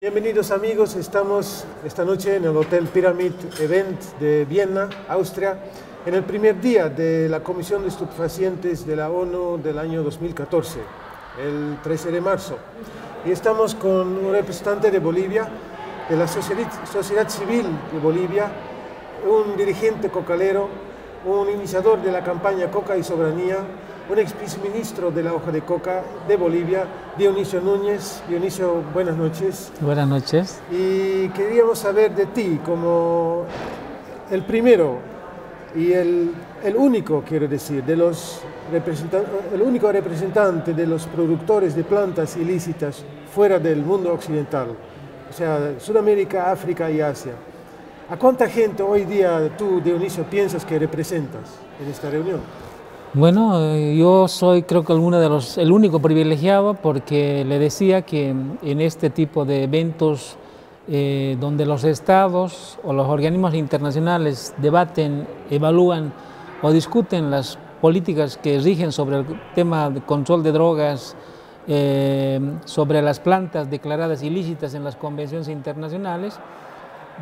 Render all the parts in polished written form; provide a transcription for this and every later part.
Bienvenidos amigos, estamos esta noche en el Hotel Pyramid Event de Viena, Austria, en el primer día de la Comisión de Estupefacientes de la ONU del año 2014, el 13 de marzo. Y estamos con un representante de Bolivia, de la sociedad civil de Bolivia, un dirigente cocalero, un iniciador de la campaña Coca y Soberanía, un exministro de la hoja de coca de Bolivia, Dionisio Núñez. Dionisio, buenas noches. Buenas noches. Y queríamos saber de ti como el primero y el único, quiero decir, el único representante de los productores de plantas ilícitas fuera del mundo occidental, o sea, Sudamérica, África y Asia. ¿A cuánta gente hoy día tú, Dionisio, piensas que representas en esta reunión? Bueno, yo soy creo que el único privilegiado, porque le decía que en este tipo de eventos donde los estados o los organismos internacionales debaten, evalúan o discuten las políticas que rigen sobre el tema de control de drogas, sobre las plantas declaradas ilícitas en las convenciones internacionales,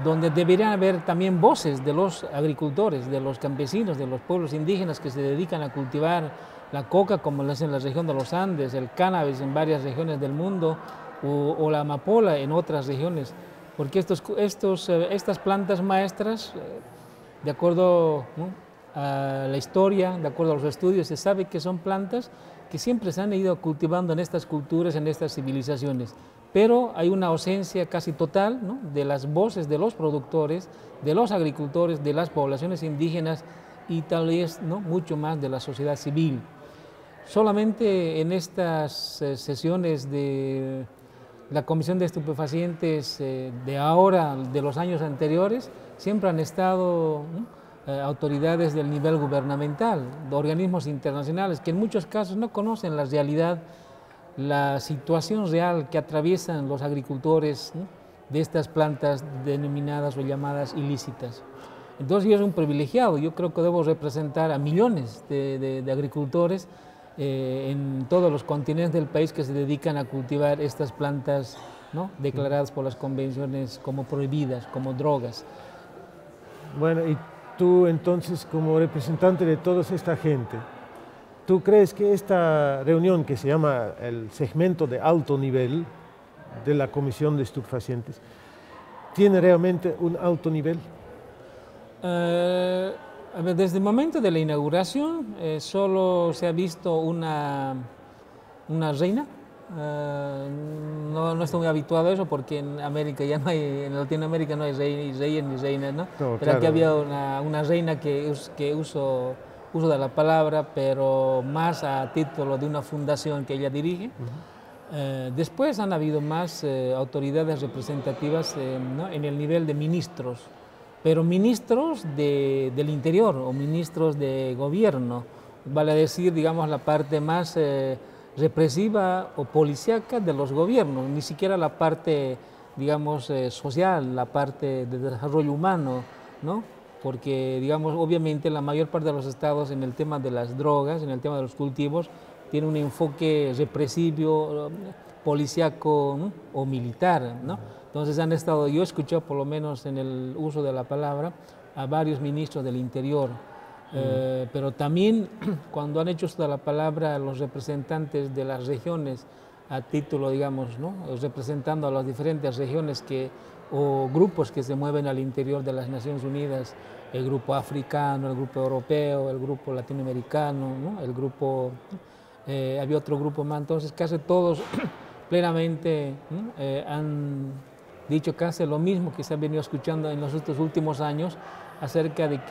donde deberían haber también voces de los agricultores, de los campesinos, de los pueblos indígenas que se dedican a cultivar la coca, como lo hacen en la región de los Andes, el cannabis en varias regiones del mundo, o la amapola en otras regiones, porque estas plantas maestras, de acuerdo, ¿no?, a la historia, de acuerdo a los estudios, se sabe que son plantas que siempre se han ido cultivando en estas culturas, en estas civilizaciones, pero hay una ausencia casi total, ¿no?, de las voces de los productores, de los agricultores, de las poblaciones indígenas y tal vez, ¿no?, mucho más de la sociedad civil. Solamente en estas sesiones de la Comisión de Estupefacientes de ahora, de los años anteriores, siempre han estado, ¿no?, autoridades del nivel gubernamental, de organismos internacionales, que en muchos casos no conocen la realidad, la situación real que atraviesan los agricultores, ¿no?, de estas plantas denominadas o llamadas ilícitas. Entonces yo soy un privilegiado, yo creo que debo representar a millones de agricultores en todos los continentes del país que se dedican a cultivar estas plantas, ¿no?, declaradas por las convenciones como prohibidas, como drogas. Bueno, y tú entonces, como representante de toda esta gente, ¿tú crees que esta reunión, que se llama el segmento de alto nivel de la Comisión de Estupefacientes, tiene realmente un alto nivel? A ver, desde el momento de la inauguración solo se ha visto una reina. No estoy muy habituado a eso, porque en América ya no hay, en Latinoamérica no hay reyes ni reinas, ¿no? Pero claro, aquí había una reina que uso de la palabra, pero más a título de una fundación que ella dirige. Después han habido más autoridades representativas, ¿no?, en el nivel de ministros, pero ministros del interior o ministros de gobierno, vale decir, digamos, la parte más represiva o policíaca de los gobiernos, ni siquiera la parte, digamos, social, la parte de desarrollo humano, ¿no? Porque, digamos, obviamente la mayor parte de los estados en el tema de las drogas, en el tema de los cultivos, tiene un enfoque represivo, policíaco, ¿no?, o militar, ¿no? Entonces han estado, yo he escuchado por lo menos en el uso de la palabra a varios ministros del interior, pero también cuando han hecho uso de la palabra los representantes de las regiones a título, digamos, ¿no?, representando a las diferentes regiones o grupos que se mueven al interior de las Naciones Unidas, el grupo africano, el grupo europeo, el grupo latinoamericano, ¿no?, el grupo, había otro grupo más, entonces casi todos plenamente, ¿no?, han dicho casi lo mismo que se ha venido escuchando en los últimos años acerca de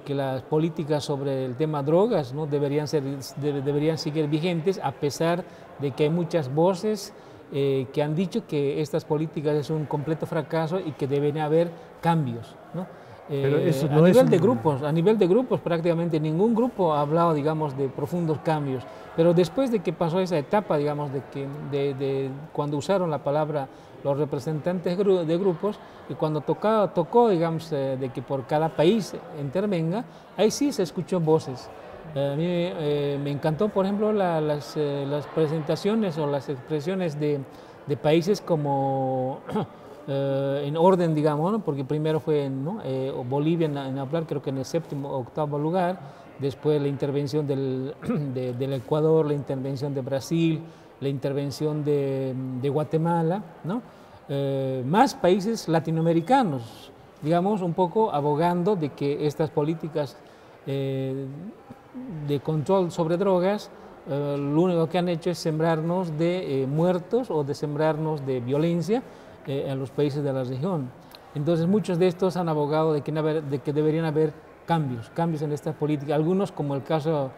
que las políticas sobre el tema drogas, ¿no?, deberían seguir vigentes, a pesar de que hay muchas voces que han dicho que estas políticas es un completo fracaso y que deben haber cambios, ¿no? Pero eso no a nivel de grupos prácticamente ningún grupo ha hablado, digamos, de profundos cambios, pero después de que pasó esa etapa, digamos, de cuando usaron la palabra los representantes de grupos, y cuando tocó, digamos, de que por cada país intervenga, ahí sí se escuchó voces. A mí me encantó, por ejemplo, las presentaciones o las expresiones de de países como, en orden, digamos, ¿no? Porque primero fue, ¿no? Bolivia en hablar, creo que en el séptimo o octavo lugar, después la intervención del Ecuador, la intervención de Brasil, la intervención de Guatemala, ¿no? Más países latinoamericanos, digamos, un poco abogando de que estas políticas de control sobre drogas, lo único que han hecho es sembrarnos de muertos o de sembrarnos de violencia en los países de la región. Entonces muchos de estos han abogado de que deberían haber cambios en estas políticas. Algunos, como el caso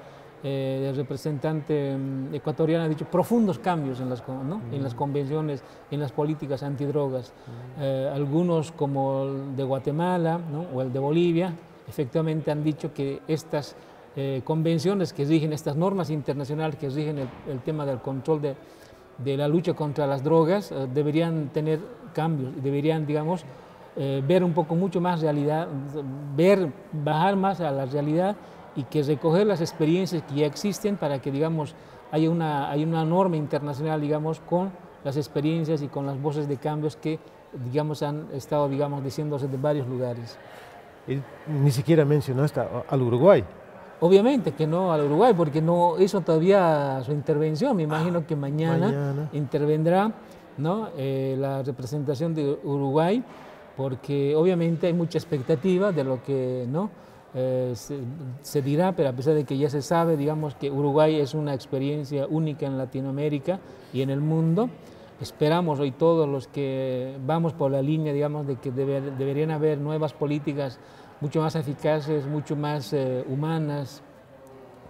del representante ecuatoriano, ha dicho profundos cambios en las convenciones, en las políticas antidrogas. Algunos, como el de Guatemala, ¿no? O el de Bolivia, efectivamente han dicho que estas convenciones que rigen, estas normas internacionales que rigen el tema del control de la lucha contra las drogas, deberían tener cambios, deberían, digamos, ver un poco mucho más realidad, bajar más a la realidad y que recoger las experiencias que ya existen para que, digamos, haya una norma internacional, digamos, con las experiencias y con las voces de cambios que, digamos, han estado, digamos, diciéndose de varios lugares. Y ni siquiera mencionaste al Uruguay. Obviamente que no al Uruguay, porque no hizo todavía su intervención. Me imagino que mañana intervendrá, ¿no? La representación de Uruguay, porque obviamente hay mucha expectativa de lo que, ¿no? Se dirá, pero a pesar de que ya se sabe, digamos, que Uruguay es una experiencia única en Latinoamérica y en el mundo. Esperamos hoy todos los que vamos por la línea, digamos, de que deberían haber nuevas políticas mucho más eficaces, mucho más humanas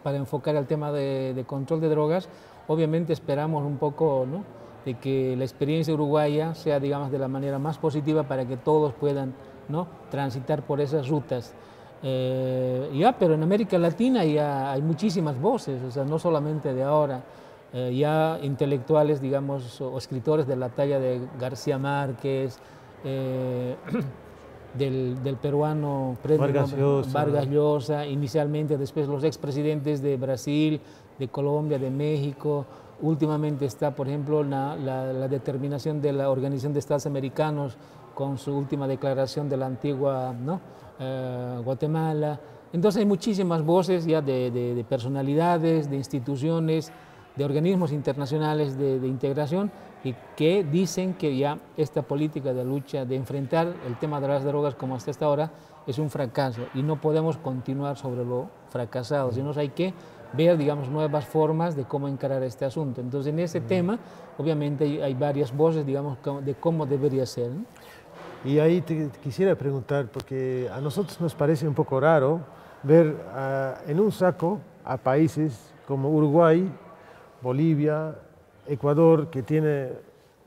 para enfocar el tema de control de drogas. Obviamente esperamos un poco, ¿no? De que la experiencia uruguaya sea, digamos, de la manera más positiva para que todos puedan, ¿no? Transitar por esas rutas. Pero en América Latina ya hay muchísimas voces, o sea, no solamente de ahora, ya intelectuales, digamos, o escritores de la talla de García Márquez, del peruano Vargas Llosa, inicialmente, después los expresidentes de Brasil, de Colombia, de México. Últimamente está, por ejemplo, la determinación de la Organización de Estados Americanos con su última declaración de la antigua, ¿no? Guatemala. Entonces hay muchísimas voces ya de personalidades, de instituciones, de organismos internacionales de integración y que dicen que ya esta política de lucha, de enfrentar el tema de las drogas como hasta esta hora, es un fracaso y no podemos continuar sobre lo fracasado, sino hay que ver, digamos, nuevas formas de cómo encarar este asunto. Entonces, en ese tema, obviamente, hay varias voces, digamos, de cómo debería ser, ¿no? Y ahí te quisiera preguntar, porque a nosotros nos parece un poco raro ver en un saco a países como Uruguay, Bolivia, Ecuador, que tiene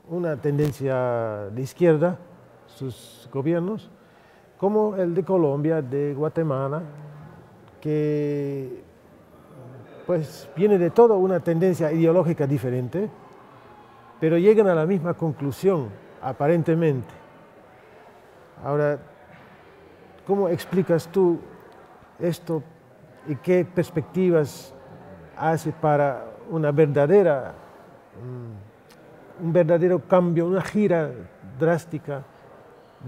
una tendencia de izquierda, sus gobiernos, como el de Colombia, de Guatemala, que pues viene de toda una tendencia ideológica diferente, pero llegan a la misma conclusión, aparentemente. Ahora, ¿cómo explicas tú esto y qué perspectivas hace para un verdadero cambio, una gira drástica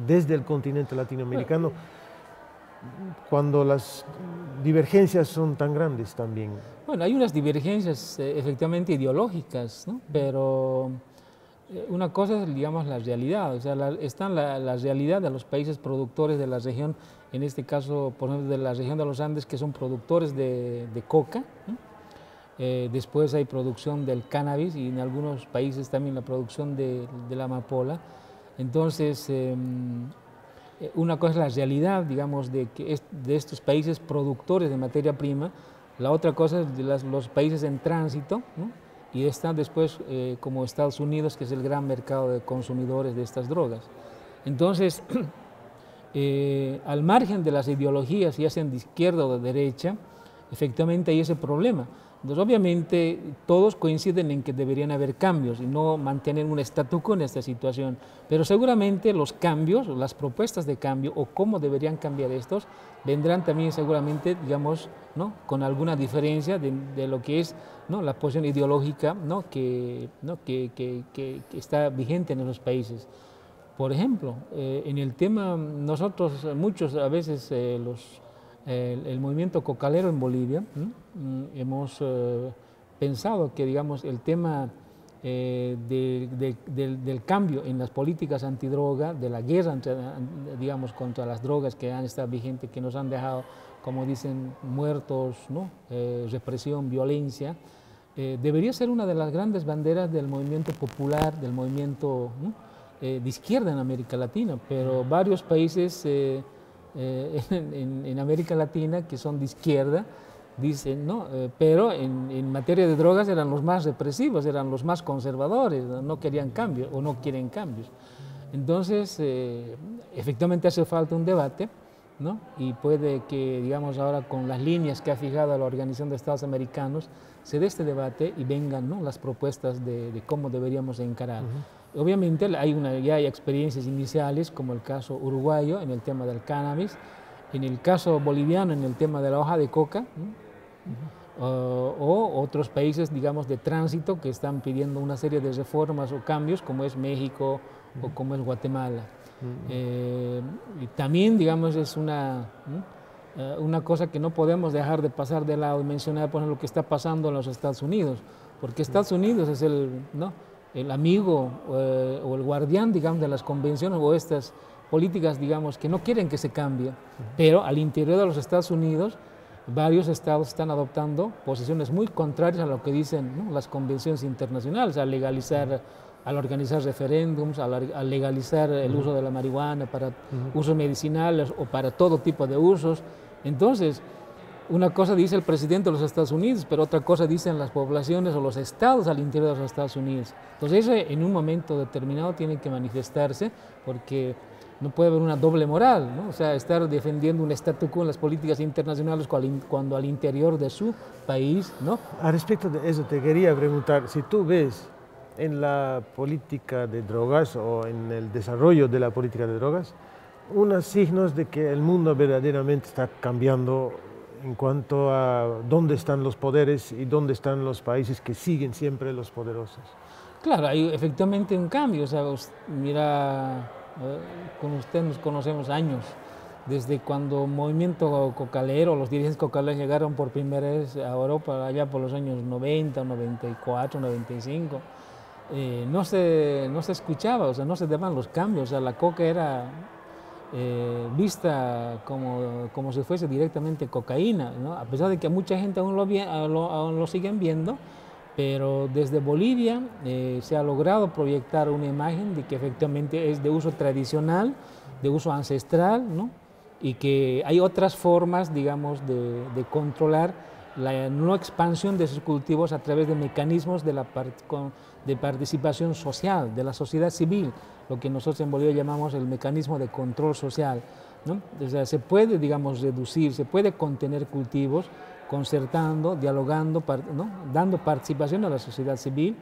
desde el continente latinoamericano, cuando las divergencias son tan grandes también? Bueno, hay unas divergencias efectivamente ideológicas, ¿no? Pero una cosa es, digamos, la realidad, o sea, está la realidad de los países productores de la región, en este caso, por ejemplo, de la región de los Andes, que son productores de coca, ¿no? Después hay producción del cannabis y en algunos países también la producción de la amapola. Entonces, una cosa es la realidad, digamos, de estos países productores de materia prima, la otra cosa es de los países en tránsito, ¿no? Y están después como Estados Unidos, que es el gran mercado de consumidores de estas drogas. Entonces, al margen de las ideologías, ya sean de izquierda o de derecha, efectivamente hay ese problema. Entonces, obviamente, todos coinciden en que deberían haber cambios y no mantener un statu quo en esta situación. Pero seguramente los cambios, las propuestas de cambio o cómo deberían cambiar estos, vendrán también seguramente, digamos, ¿no?, con alguna diferencia de lo que es, ¿no?, la posición ideológica, ¿no?, que está vigente en esos países. Por ejemplo, en el tema, nosotros, muchos a veces, el movimiento cocalero en Bolivia, hemos pensado que, digamos, el tema del cambio en las políticas antidroga, de la guerra, digamos, contra las drogas que han estado vigentes, que nos han dejado, como dicen, muertos, ¿no?, represión, violencia, debería ser una de las grandes banderas del movimiento popular, del movimiento, ¿no?, de izquierda en América Latina, pero varios países en América Latina que son de izquierda dicen, ¿no?, pero en materia de drogas eran los más represivos, eran los más conservadores, no querían cambios o no quieren cambios. Entonces, efectivamente hace falta un debate, ¿no?, y puede que, digamos, ahora con las líneas que ha fijado la Organización de Estados Americanos, se dé este debate y vengan, ¿no?, las propuestas de cómo deberíamos encarar. Obviamente ya hay experiencias iniciales, como el caso uruguayo en el tema del cannabis, en el caso boliviano en el tema de la hoja de coca, ¿no?, o otros países, digamos, de tránsito que están pidiendo una serie de reformas o cambios, como es México o como es Guatemala. Y también, digamos, es una cosa que no podemos dejar de pasar de lado y mencionar, por ejemplo, lo que está pasando en los Estados Unidos, porque Estados Unidos es el amigo o el guardián, digamos, de las convenciones o estas políticas, digamos, que no quieren que se cambie, pero al interior de los Estados Unidos varios estados están adoptando posiciones muy contrarias a lo que dicen, ¿no?, las convenciones internacionales, al legalizar, al organizar referéndums, al legalizar el uso de la marihuana para usos medicinales o para todo tipo de usos. Entonces, una cosa dice el presidente de los Estados Unidos, pero otra cosa dicen las poblaciones o los estados al interior de los Estados Unidos. Entonces, eso en un momento determinado tiene que manifestarse, porque no puede haber una doble moral, ¿no? O sea, estar defendiendo un statu quo en las políticas internacionales cuando al interior de su país, ¿no? A respecto de eso, te quería preguntar, si tú ves en la política de drogas o en el desarrollo de la política de drogas unos signos de que el mundo verdaderamente está cambiando en cuanto a dónde están los poderes y dónde están los países que siguen siempre los poderosos. Claro, hay efectivamente un cambio. O sea, mira, con usted nos conocemos años, desde cuando el movimiento cocalero, los dirigentes cocaleros llegaron por primera vez a Europa, allá por los años 90, 94, 95, no se escuchaba, o sea, no se daban los cambios. O sea, la coca era vista como si fuese directamente cocaína, ¿no? A pesar de que mucha gente aún lo siguen viendo, pero desde Bolivia se ha logrado proyectar una imagen de que efectivamente es de uso tradicional, de uso ancestral, ¿no?, y que hay otras formas, digamos, de controlar la no expansión de esos cultivos a través de mecanismos de participación social, de la sociedad civil, lo que nosotros en Bolivia llamamos el mecanismo de control social, ¿no? O sea, se puede, digamos, reducir, se puede contener cultivos concertando, dialogando, ¿no?, dando participación a la sociedad civil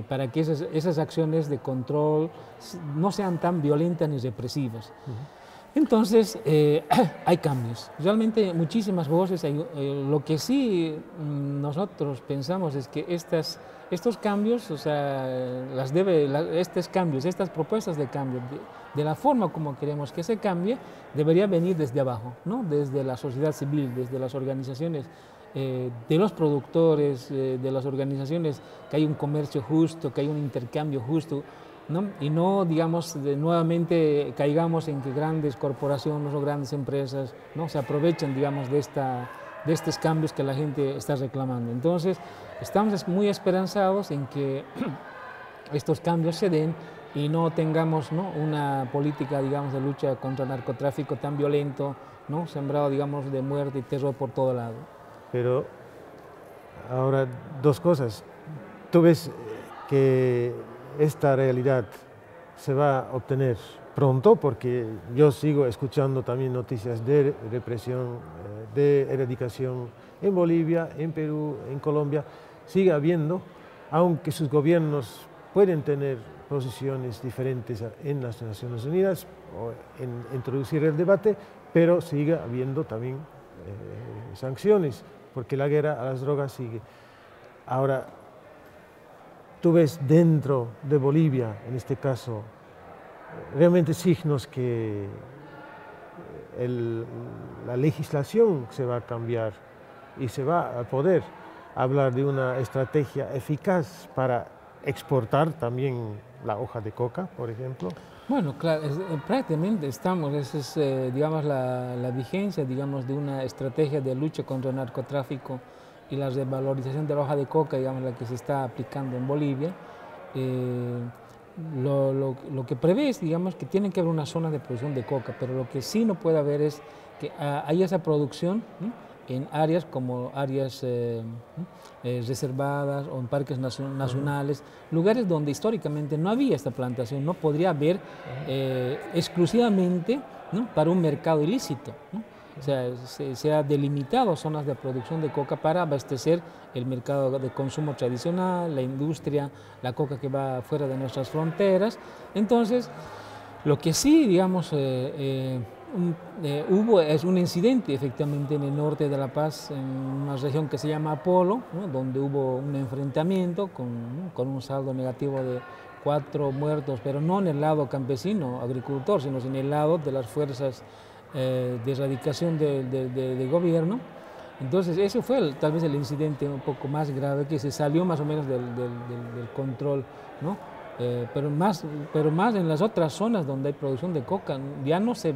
para que esas acciones de control no sean tan violentas ni represivas. Entonces, hay cambios, realmente muchísimas voces. Lo que sí nosotros pensamos es que estos cambios, o sea, estos cambios, estas propuestas de cambio, de la forma como queremos que se cambie, debería venir desde abajo, ¿no?, desde la sociedad civil, desde las organizaciones de los productores, de las organizaciones, que hay un comercio justo, que hay un intercambio justo, ¿no? Y no, digamos, nuevamente caigamos en que grandes corporaciones o grandes empresas, ¿no?, se aprovechan, digamos, de estos cambios que la gente está reclamando. Entonces, estamos muy esperanzados en que estos cambios se den y no tengamos, ¿no?, una política, digamos, de lucha contra el narcotráfico tan violento, ¿no?, sembrado, digamos, de muerte y terror por todo lado. Pero ahora, dos cosas. Tú ves que esta realidad se va a obtener pronto, porque yo sigo escuchando también noticias de represión, de erradicación en Bolivia, en Perú, en Colombia, sigue habiendo, aunque sus gobiernos pueden tener posiciones diferentes en las Naciones Unidas o en introducir el debate, pero sigue habiendo también sanciones, porque la guerra a las drogas sigue. Ahora, tú ves dentro de Bolivia, en este caso, realmente signos que la legislación se va a cambiar y se va a poder hablar de una estrategia eficaz para exportar también la hoja de coca, por ejemplo. Bueno, claro, prácticamente estamos, esa es, digamos, la vigencia, digamos, de una estrategia de lucha contra el narcotráfico y la revalorización de la hoja de coca, digamos, la que se está aplicando en Bolivia. Lo que prevé es, digamos, que tiene que haber una zona de producción de coca, pero lo que sí no puede haber es que haya esa producción, ¿no?, en áreas como áreas reservadas o en parques nacionales, lugares donde históricamente no había esta plantación, no podría haber exclusivamente, ¿no?, para un mercado ilícito, ¿no? O sea, se ha delimitado zonas de producción de coca para abastecer el mercado de consumo tradicional, la industria, la coca que va fuera de nuestras fronteras. Entonces, lo que sí, digamos, hubo es un incidente efectivamente en el norte de La Paz, en una región que se llama Apolo, ¿no?, donde hubo un enfrentamiento con un saldo negativo de 4 muertos, pero no en el lado campesino, agricultor, sino en el lado de las fuerzas de erradicación de gobierno. Entonces ese fue tal vez el incidente un poco más grave, que se salió más o menos del control, ¿no? Pero más en las otras zonas donde hay producción de coca ya no se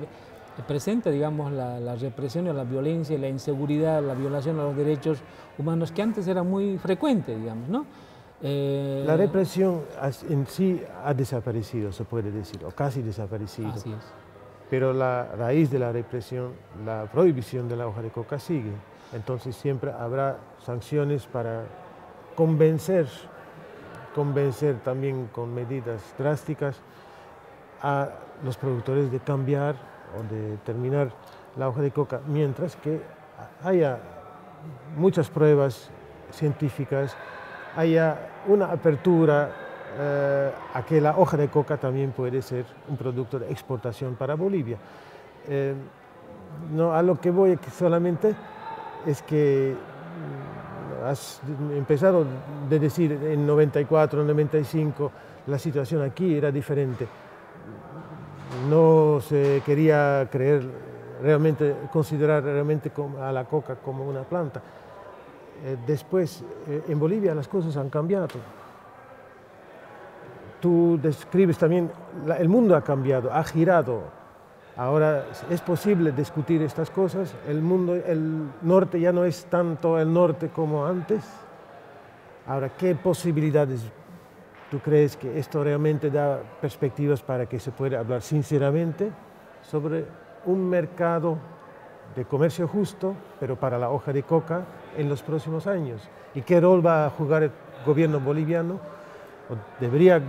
presenta, digamos, la represión y la violencia, la inseguridad, la violación a los derechos humanos, que antes era muy frecuente, digamos, ¿no? La represión en sí ha desaparecido, se puede decir, o casi desaparecido. Así es. Pero la raíz de la represión, la prohibición de la hoja de coca sigue. Entonces siempre habrá sanciones para convencer también con medidas drásticas a los productores de cambiar o de terminar la hoja de coca, mientras que haya muchas pruebas científicas, haya una apertura a que la hoja de coca también puede ser un producto de exportación para Bolivia. No, a lo que voy solamente es que has empezado de decir en 94, 95, la situación aquí era diferente. No se quería considerar realmente a la coca como una planta. Después, en Bolivia las cosas han cambiado. Tú describes también, el mundo ha cambiado, ha girado. Ahora es posible discutir estas cosas. El norte ya no es tanto el norte como antes. Ahora, ¿qué posibilidades tú crees que esto realmente da perspectivas para que se pueda hablar sinceramente sobre un mercado de comercio justo, pero para la hoja de coca en los próximos años? ¿Y qué rol va a jugar el gobierno boliviano, o debería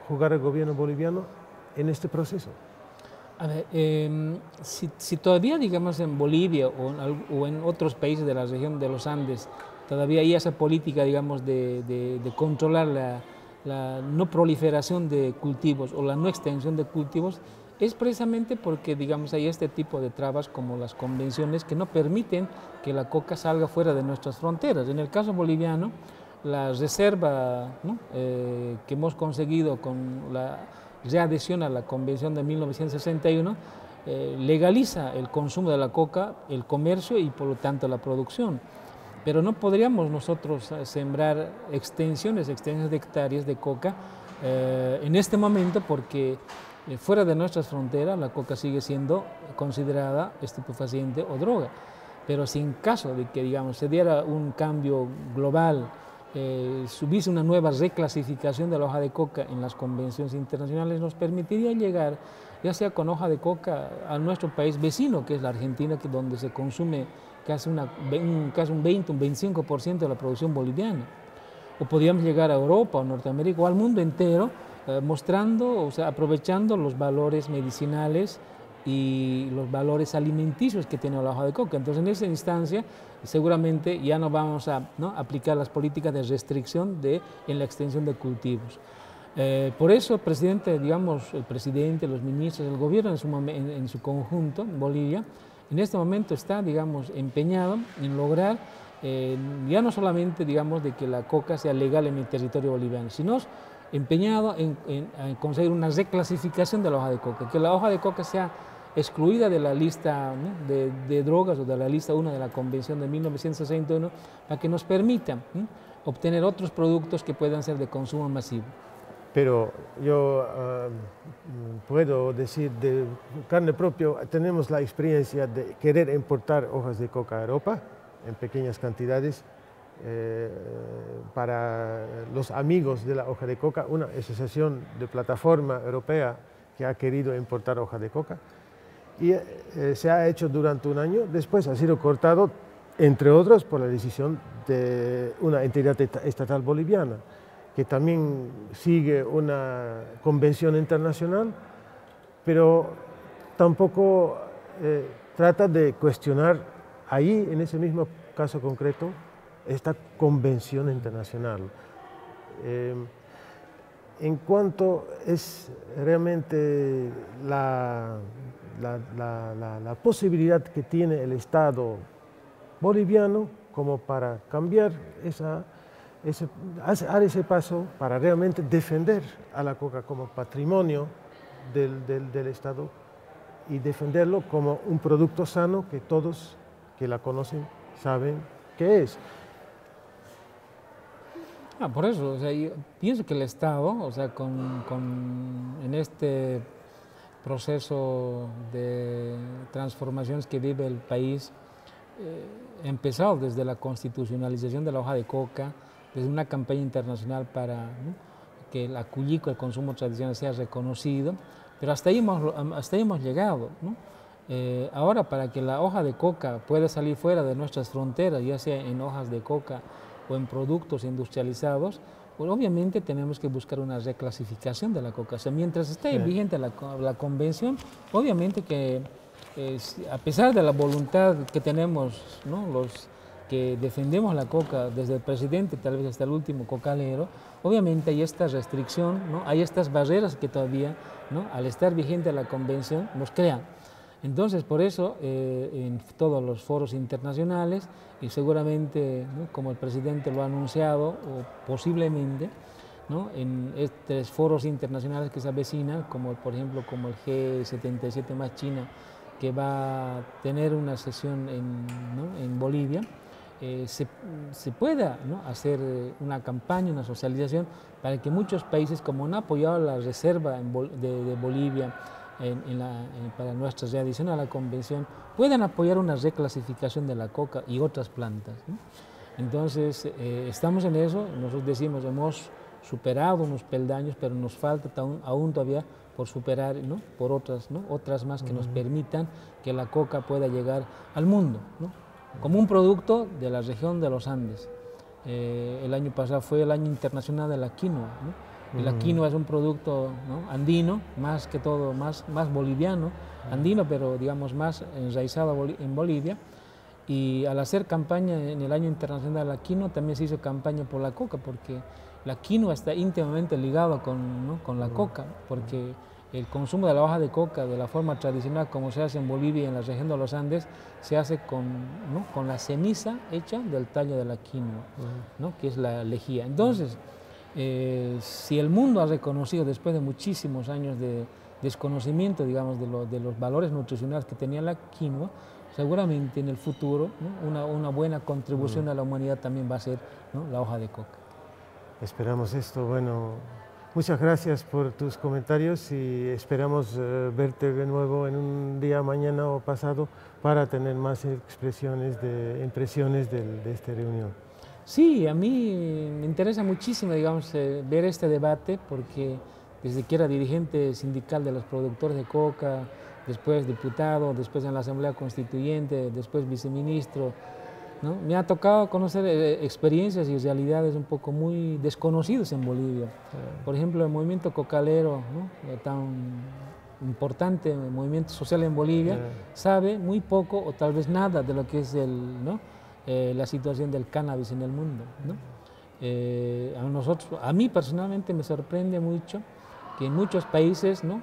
jugar el gobierno boliviano en este proceso? A ver, si todavía, digamos, en Bolivia o en otros países de la región de los Andes, todavía hay esa política, digamos, de controlar la no proliferación de cultivos o la no extensión de cultivos, es precisamente porque, digamos, hay este tipo de trabas como las convenciones que no permiten que la coca salga fuera de nuestras fronteras. En el caso boliviano, la reserva, ¿no?, que hemos conseguido con la readhesión a la Convención de 1961, legaliza el consumo de la coca, el comercio y por lo tanto la producción. Pero no podríamos nosotros sembrar extensiones de hectáreas de coca en este momento, porque fuera de nuestras fronteras la coca sigue siendo considerada estupefaciente o droga. Pero si en caso de que, digamos, se diera un cambio global, hubiese una nueva reclasificación de la hoja de coca en las convenciones internacionales, nos permitiría llegar, ya sea con hoja de coca, a nuestro país vecino, que es la Argentina, donde se consume casi un 20, un 25% de la producción boliviana. O podríamos llegar a Europa o Norteamérica o al mundo entero, mostrando, o sea, aprovechando los valores medicinales y los valores alimenticios que tiene la hoja de coca. Entonces, en esa instancia, seguramente ya no vamos a aplicar las políticas de restricción en la extensión de cultivos. Por eso, presidente, digamos, el presidente, los ministros, el gobierno en su conjunto, en Bolivia, en este momento está, digamos, empeñado en lograr ya no solamente, digamos, de que la coca sea legal en el territorio boliviano, sino empeñado en conseguir una reclasificación de la hoja de coca, que la hoja de coca sea excluida de la lista, ¿no?, de drogas o de la lista 1 de la Convención de 1961 para que nos permita, ¿no?, obtener otros productos que puedan ser de consumo masivo. Pero yo puedo decir de carne propia, tenemos la experiencia de querer importar hojas de coca a Europa en pequeñas cantidades para los amigos de la hoja de coca, una asociación de plataforma europea que ha querido importar hoja de coca y se ha hecho durante un año, después ha sido cortado, entre otros, por la decisión de una entidad estatal boliviana, que también sigue una convención internacional, pero tampoco trata de cuestionar ahí, en ese mismo caso concreto, esta convención internacional. En cuanto es realmente la posibilidad que tiene el Estado boliviano como para cambiar dar ese paso para realmente defender a la coca como patrimonio del Estado y defenderlo como un producto sano que todos que la conocen saben qué es. Por eso, o sea, yo pienso que el Estado, o sea, en este proceso de transformaciones que vive el país, empezado desde la constitucionalización de la hoja de coca, desde una campaña internacional para, ¿no?, que la cuyico, el consumo tradicional, sea reconocido, pero hasta ahí hemos llegado, ¿no? Ahora, para que la hoja de coca pueda salir fuera de nuestras fronteras, ya sea en hojas de coca o en productos industrializados, pues obviamente tenemos que buscar una reclasificación de la coca. O sea, mientras esté vigente la convención, obviamente que a pesar de la voluntad que tenemos, ¿no?, los que defendemos la coca, desde el presidente tal vez hasta el último cocalero, obviamente hay esta restricción, ¿no?, hay estas barreras que todavía, ¿no?, al estar vigente la convención, nos crean. Entonces, por eso, en todos los foros internacionales, y seguramente, ¿no?, como el presidente lo ha anunciado, o posiblemente, ¿no?, en estos foros internacionales que se avecinan, como por ejemplo como el G77 más China, que va a tener una sesión en Bolivia, se pueda, ¿no?, hacer una campaña, una socialización, para que muchos países, como han apoyado la reserva de Bolivia para nuestra readhesión a la convención, puedan apoyar una reclasificación de la coca y otras plantas, ¿no? Entonces, estamos en eso. Nosotros decimos, hemos superado unos peldaños, pero nos falta aún todavía por superar, ¿no?, por otras, ¿no?, otras más que nos permitan que la coca pueda llegar al mundo, ¿no?, como un producto de la región de los Andes. El año pasado fue el año internacional de la quinoa, ¿no? Y la quinoa es un producto, ¿no?, andino, más que todo, más boliviano, andino, pero digamos más enraizado en Bolivia. Y al hacer campaña en el año internacional de la quinoa, también se hizo campaña por la coca, porque la quinoa está íntimamente ligada con la coca, porque el consumo de la hoja de coca de la forma tradicional como se hace en Bolivia y en la región de los Andes, se hace con la ceniza hecha del tallo de la quinoa, ¿no?, que es la lejía. Entonces, si el mundo ha reconocido, después de muchísimos años de desconocimiento, digamos, de los valores nutricionales que tenía la quinoa, seguramente en el futuro, ¿no?, una buena contribución a la humanidad también va a ser, ¿no?, la hoja de coca. Esperamos esto. Bueno, muchas gracias por tus comentarios y esperamos verte de nuevo en un día, mañana o pasado, para tener más impresiones de esta reunión. Sí, a mí me interesa muchísimo, digamos, ver este debate, porque desde que era dirigente sindical de los productores de coca, después diputado, después en la Asamblea Constituyente, después viceministro, ¿no?, me ha tocado conocer experiencias y realidades un poco muy desconocidas en Bolivia. Por ejemplo, el movimiento cocalero, ¿no?, tan importante movimiento social en Bolivia, sabe muy poco o tal vez nada de lo que es la situación del cannabis en el mundo, ¿no? A mí personalmente me sorprende mucho que en muchos países, ¿no?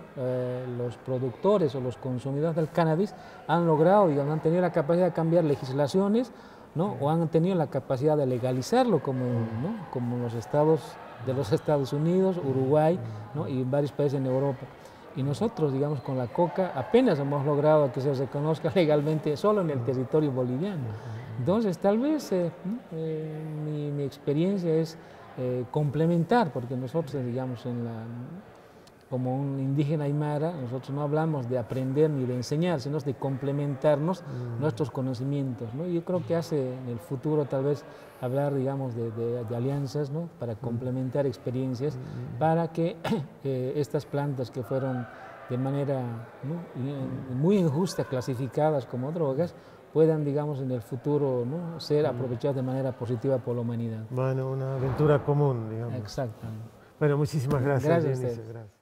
Los productores o los consumidores del cannabis han logrado, digamos, han tenido la capacidad de cambiar legislaciones, ¿no? O han tenido la capacidad de legalizarlo, como, ¿no? Como los estados de los Estados Unidos, Uruguay, ¿no? Y varios países en Europa. Y nosotros, digamos, con la coca apenas hemos logrado que se reconozca legalmente solo en el territorio boliviano. Entonces, tal vez mi experiencia es complementar, porque nosotros, digamos, como un indígena aymara, nosotros no hablamos de aprender ni de enseñar, sino de complementarnos nuestros conocimientos, ¿no? Yo creo que hace en el futuro tal vez hablar, digamos, de alianzas, ¿no? Para complementar experiencias, para que estas plantas que fueron de manera, ¿no? muy injusta clasificadas como drogas, puedan, digamos, en el futuro, ¿no? Ser aprovechadas de manera positiva por la humanidad. Bueno, una aventura común, digamos. Exactamente. Bueno, muchísimas gracias. Gracias a ustedes. Gracias.